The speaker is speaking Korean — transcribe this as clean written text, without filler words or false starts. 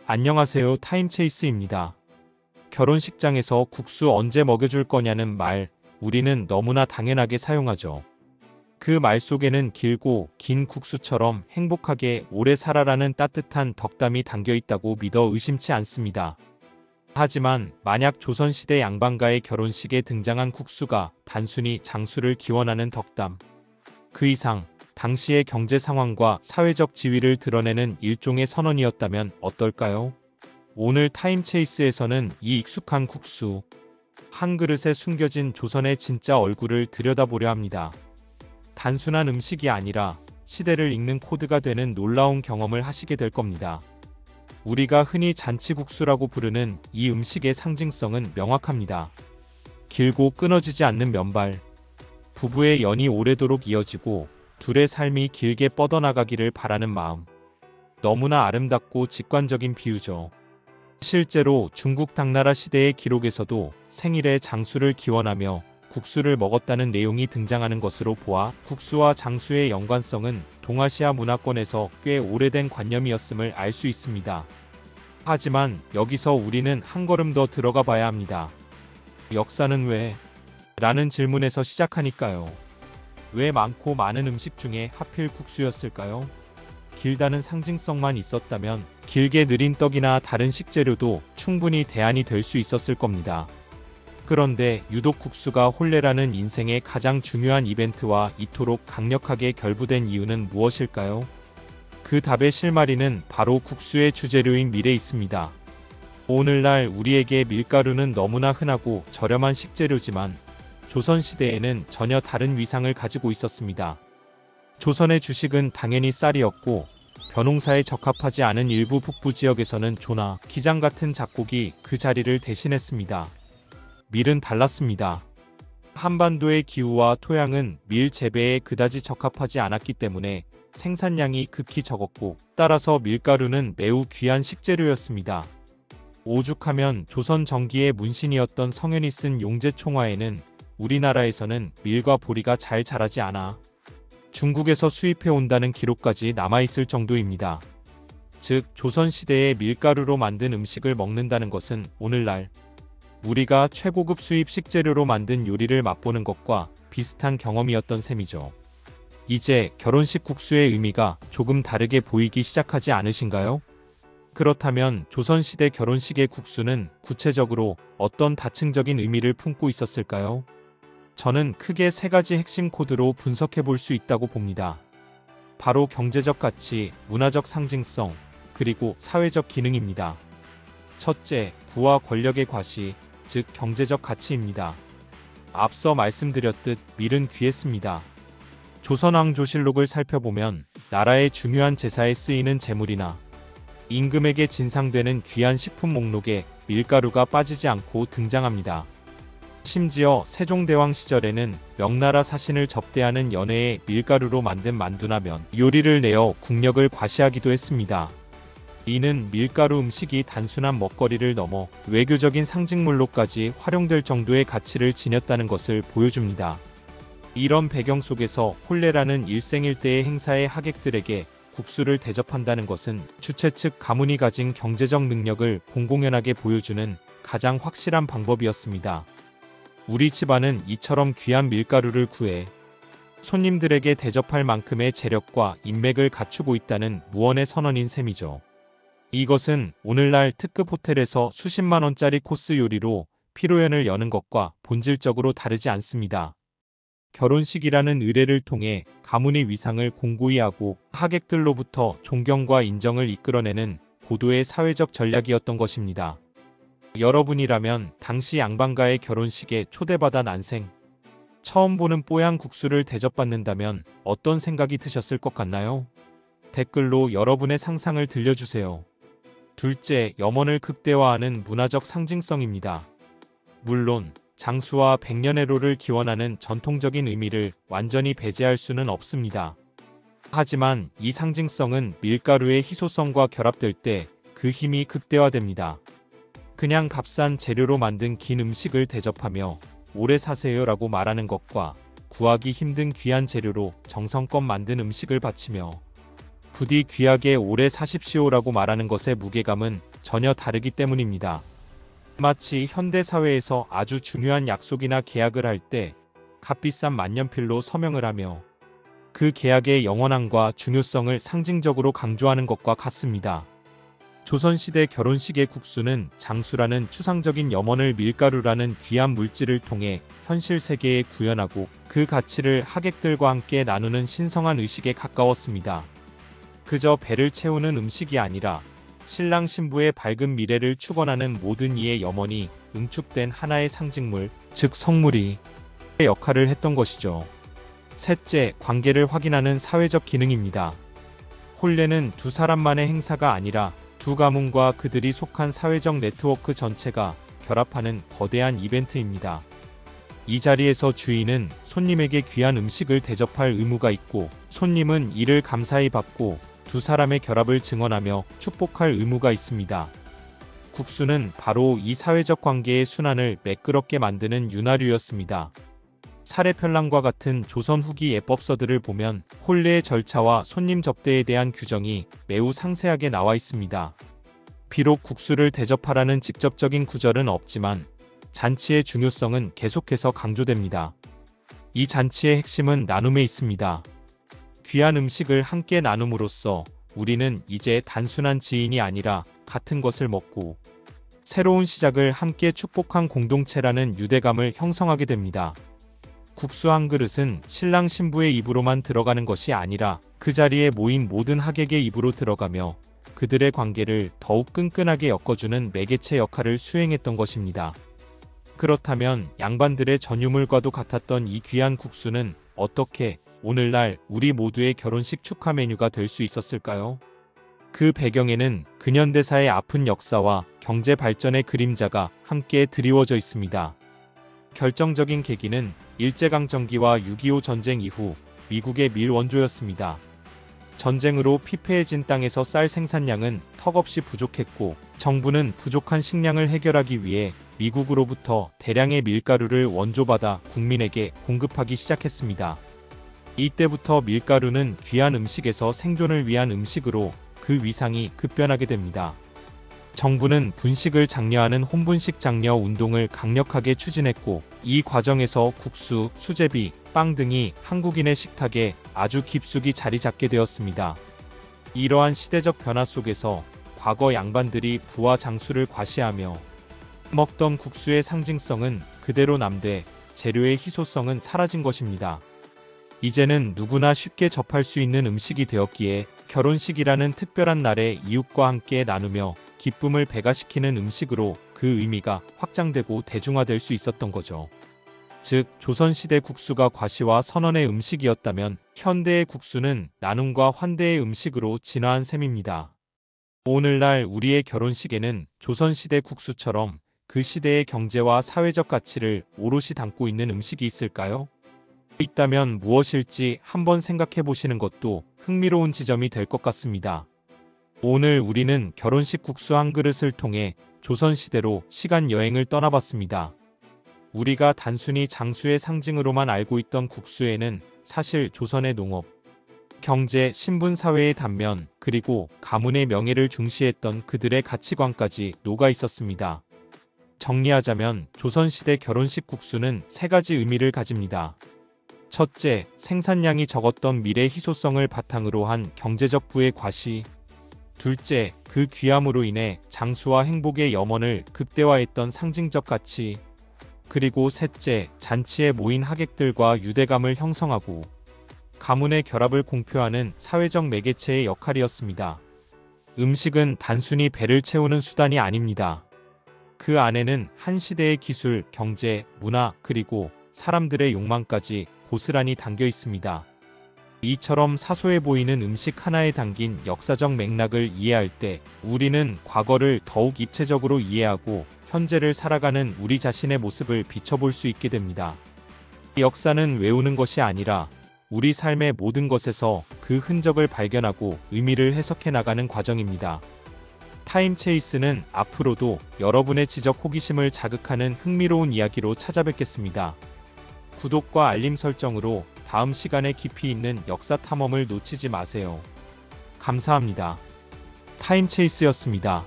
안녕하세요. 타임체이스입니다. 결혼식장에서 국수 언제 먹여줄 거냐는 말, 우리는 너무나 당연하게 사용하죠. 그 말 속에는 길고 긴 국수처럼 행복하게 오래 살아라는 따뜻한 덕담이 담겨 있다고 믿어 의심치 않습니다. 하지만 만약 조선시대 양반가의 결혼식에 등장한 국수가 단순히 장수를 기원하는 덕담, 그 이상 당시의 경제 상황과 사회적 지위를 드러내는 일종의 선언이었다면 어떨까요? 오늘 타임체이스에서는 이 익숙한 국수, 한 그릇에 숨겨진 조선의 진짜 얼굴을 들여다보려 합니다. 단순한 음식이 아니라 시대를 읽는 코드가 되는 놀라운 경험을 하시게 될 겁니다. 우리가 흔히 잔치국수라고 부르는 이 음식의 상징성은 명확합니다. 길고 끊어지지 않는 면발, 부부의 연이 오래도록 이어지고 둘의 삶이 길게 뻗어나가기를 바라는 마음. 너무나 아름답고 직관적인 비유죠. 실제로 중국 당나라 시대의 기록에서도 생일에 장수를 기원하며 국수를 먹었다는 내용이 등장하는 것으로 보아 국수와 장수의 연관성은 동아시아 문화권에서 꽤 오래된 관념이었음을 알 수 있습니다. 하지만 여기서 우리는 한 걸음 더 들어가 봐야 합니다. 역사는 왜? 라는 질문에서 시작하니까요. 왜 많고 많은 음식 중에 하필 국수였을까요? 길다는 상징성만 있었다면 길게 느린 떡이나 다른 식재료도 충분히 대안이 될 수 있었을 겁니다. 그런데 유독 국수가 혼례라는 인생의 가장 중요한 이벤트와 이토록 강력하게 결부된 이유는 무엇일까요? 그 답의 실마리는 바로 국수의 주재료인 밀에 있습니다. 오늘날 우리에게 밀가루는 너무나 흔하고 저렴한 식재료지만 조선시대에는 전혀 다른 위상을 가지고 있었습니다. 조선의 주식은 당연히 쌀이었고 벼농사에 적합하지 않은 일부 북부 지역에서는 조나 기장 같은 작곡이 그 자리를 대신했습니다. 밀은 달랐습니다. 한반도의 기후와 토양은 밀 재배에 그다지 적합하지 않았기 때문에 생산량이 극히 적었고 따라서 밀가루는 매우 귀한 식재료였습니다. 오죽하면 조선 정기의 문신이었던 성현이 쓴 용제총화에는 우리나라에서는 밀과 보리가 잘 자라지 않아 중국에서 수입해 온다는 기록까지 남아있을 정도입니다. 즉 조선시대에 밀가루로 만든 음식을 먹는다는 것은 오늘날 우리가 최고급 수입 식재료로 만든 요리를 맛보는 것과 비슷한 경험이었던 셈이죠. 이제 결혼식 국수의 의미가 조금 다르게 보이기 시작하지 않으신가요? 그렇다면 조선시대 결혼식의 국수는 구체적으로 어떤 다층적인 의미를 품고 있었을까요? 저는 크게 세 가지 핵심 코드로 분석해 볼 수 있다고 봅니다. 바로 경제적 가치, 문화적 상징성, 그리고 사회적 기능입니다. 첫째, 부와 권력의 과시, 즉 경제적 가치입니다. 앞서 말씀드렸듯 밀은 귀했습니다. 조선왕조실록을 살펴보면 나라의 중요한 제사에 쓰이는 제물이나 임금에게 진상되는 귀한 식품 목록에 밀가루가 빠지지 않고 등장합니다. 심지어 세종대왕 시절에는 명나라 사신을 접대하는 연회에 밀가루로 만든 만두나 면 요리를 내어 국력을 과시하기도 했습니다. 이는 밀가루 음식이 단순한 먹거리를 넘어 외교적인 상징물로까지 활용될 정도의 가치를 지녔다는 것을 보여줍니다. 이런 배경 속에서 혼례라는 일생일대의 행사의 하객들에게 국수를 대접한다는 것은 주최 측 가문이 가진 경제적 능력을 공공연하게 보여주는 가장 확실한 방법이었습니다. 우리 집안은 이처럼 귀한 밀가루를 구해 손님들에게 대접할 만큼의 재력과 인맥을 갖추고 있다는 무언의 선언인 셈이죠. 이것은 오늘날 특급 호텔에서 수십만 원짜리 코스 요리로 피로연을 여는 것과 본질적으로 다르지 않습니다. 결혼식이라는 의례를 통해 가문의 위상을 공고히 하고 하객들로부터 존경과 인정을 이끌어내는 고도의 사회적 전략이었던 것입니다. 여러분이라면 당시 양반가의 결혼식에 초대받아 난생 처음 보는 뽀얀 국수를 대접받는다면 어떤 생각이 드셨을 것 같나요? 댓글로 여러분의 상상을 들려주세요. 둘째, 염원을 극대화하는 문화적 상징성입니다. 물론 장수와 백년해로를 기원하는 전통적인 의미를 완전히 배제할 수는 없습니다. 하지만 이 상징성은 밀가루의 희소성과 결합될 때 그 힘이 극대화됩니다. 그냥 값싼 재료로 만든 긴 음식을 대접하며 오래 사세요 라고 말하는 것과 구하기 힘든 귀한 재료로 정성껏 만든 음식을 바치며 부디 귀하게 오래 사십시오 라고 말하는 것의 무게감은 전혀 다르기 때문입니다. 마치 현대 사회에서 아주 중요한 약속이나 계약을 할 때 값비싼 만년필로 서명을 하며 그 계약의 영원함과 중요성을 상징적으로 강조하는 것과 같습니다. 조선시대 결혼식의 국수는 장수라는 추상적인 염원을 밀가루라는 귀한 물질을 통해 현실 세계에 구현하고 그 가치를 하객들과 함께 나누는 신성한 의식에 가까웠습니다. 그저 배를 채우는 음식이 아니라 신랑 신부의 밝은 미래를 축원하는 모든 이의 염원이 응축된 하나의 상징물, 즉 성물이 역할을 했던 것이죠. 셋째, 관계를 확인하는 사회적 기능입니다. 혼례는 두 사람만의 행사가 아니라 두 가문과 그들이 속한 사회적 네트워크 전체가 결합하는 거대한 이벤트입니다. 이 자리에서 주인은 손님에게 귀한 음식을 대접할 의무가 있고 손님은 이를 감사히 받고 두 사람의 결합을 증언하며 축복할 의무가 있습니다. 국수는 바로 이 사회적 관계의 순환을 매끄럽게 만드는 윤활유였습니다. 사례편랑과 같은 조선 후기 예법서들을 보면 혼례의 절차와 손님 접대에 대한 규정이 매우 상세하게 나와 있습니다. 비록 국수를 대접하라는 직접적인 구절은 없지만 잔치의 중요성은 계속해서 강조됩니다. 이 잔치의 핵심은 나눔에 있습니다. 귀한 음식을 함께 나눔으로써 우리는 이제 단순한 지인이 아니라 같은 것을 먹고 새로운 시작을 함께 축복한 공동체라는 유대감을 형성하게 됩니다. 국수 한 그릇은 신랑 신부의 입으로만 들어가는 것이 아니라 그 자리에 모인 모든 하객의 입으로 들어가며 그들의 관계를 더욱 끈끈하게 엮어주는 매개체 역할을 수행했던 것입니다. 그렇다면 양반들의 전유물과도 같았던 이 귀한 국수는 어떻게 오늘날 우리 모두의 결혼식 축하 메뉴가 될 수 있었을까요? 그 배경에는 근현대사의 아픈 역사와 경제 발전의 그림자가 함께 드리워져 있습니다. 결정적인 계기는 일제강점기와 6.25 전쟁 이후 미국의 밀 원조였습니다. 전쟁으로 피폐해진 땅에서 쌀 생산량은 턱없이 부족했고 정부는 부족한 식량을 해결하기 위해 미국으로부터 대량의 밀가루를 원조받아 국민에게 공급하기 시작했습니다. 이때부터 밀가루는 귀한 음식에서 생존을 위한 음식으로 그 위상이 급변하게 됩니다. 정부는 분식을 장려하는 혼분식 장려 운동을 강력하게 추진했고 이 과정에서 국수, 수제비, 빵 등이 한국인의 식탁에 아주 깊숙이 자리 잡게 되었습니다. 이러한 시대적 변화 속에서 과거 양반들이 부와 장수를 과시하며 먹던 국수의 상징성은 그대로 남되 재료의 희소성은 사라진 것입니다. 이제는 누구나 쉽게 접할 수 있는 음식이 되었기에 결혼식이라는 특별한 날에 이웃과 함께 나누며 기쁨을 배가시키는 음식으로 그 의미가 확장되고 대중화될 수 있었던 거죠. 즉, 조선시대 국수가 과시와 선언의 음식이었다면 현대의 국수는 나눔과 환대의 음식으로 진화한 셈입니다. 오늘날 우리의 결혼식에는 조선시대 국수처럼 그 시대의 경제와 사회적 가치를 오롯이 담고 있는 음식이 있을까요? 있다면 무엇일지 한번 생각해 보시는 것도 흥미로운 지점이 될 것 같습니다. 오늘 우리는 결혼식 국수 한 그릇을 통해 조선시대로 시간 여행을 떠나봤습니다. 우리가 단순히 장수의 상징으로만 알고 있던 국수에는 사실 조선의 농업, 경제, 신분 사회의 단면, 그리고 가문의 명예를 중시했던 그들의 가치관까지 녹아 있었습니다. 정리하자면 조선시대 결혼식 국수는 세 가지 의미를 가집니다. 첫째, 생산량이 적었던 밀의 희소성을 바탕으로 한 경제적 부의 과시. 둘째, 그 귀함으로 인해 장수와 행복의 염원을 극대화했던 상징적 가치. 그리고 셋째, 잔치에 모인 하객들과 유대감을 형성하고 가문의 결합을 공표하는 사회적 매개체의 역할이었습니다. 음식은 단순히 배를 채우는 수단이 아닙니다. 그 안에는 한 시대의 기술, 경제, 문화, 그리고 사람들의 욕망까지 고스란히 담겨 있습니다. 이처럼 사소해 보이는 음식 하나에 담긴 역사적 맥락을 이해할 때 우리는 과거를 더욱 입체적으로 이해하고 현재를 살아가는 우리 자신의 모습을 비춰볼 수 있게 됩니다. 역사는 외우는 것이 아니라 우리 삶의 모든 것에서 그 흔적을 발견하고 의미를 해석해 나가는 과정입니다. 타임체이스는 앞으로도 여러분의 지적 호기심을 자극하는 흥미로운 이야기로 찾아뵙겠습니다. 구독과 알림 설정으로 다음 시간에 깊이 있는 역사 탐험을 놓치지 마세요. 감사합니다. 타임체이스였습니다.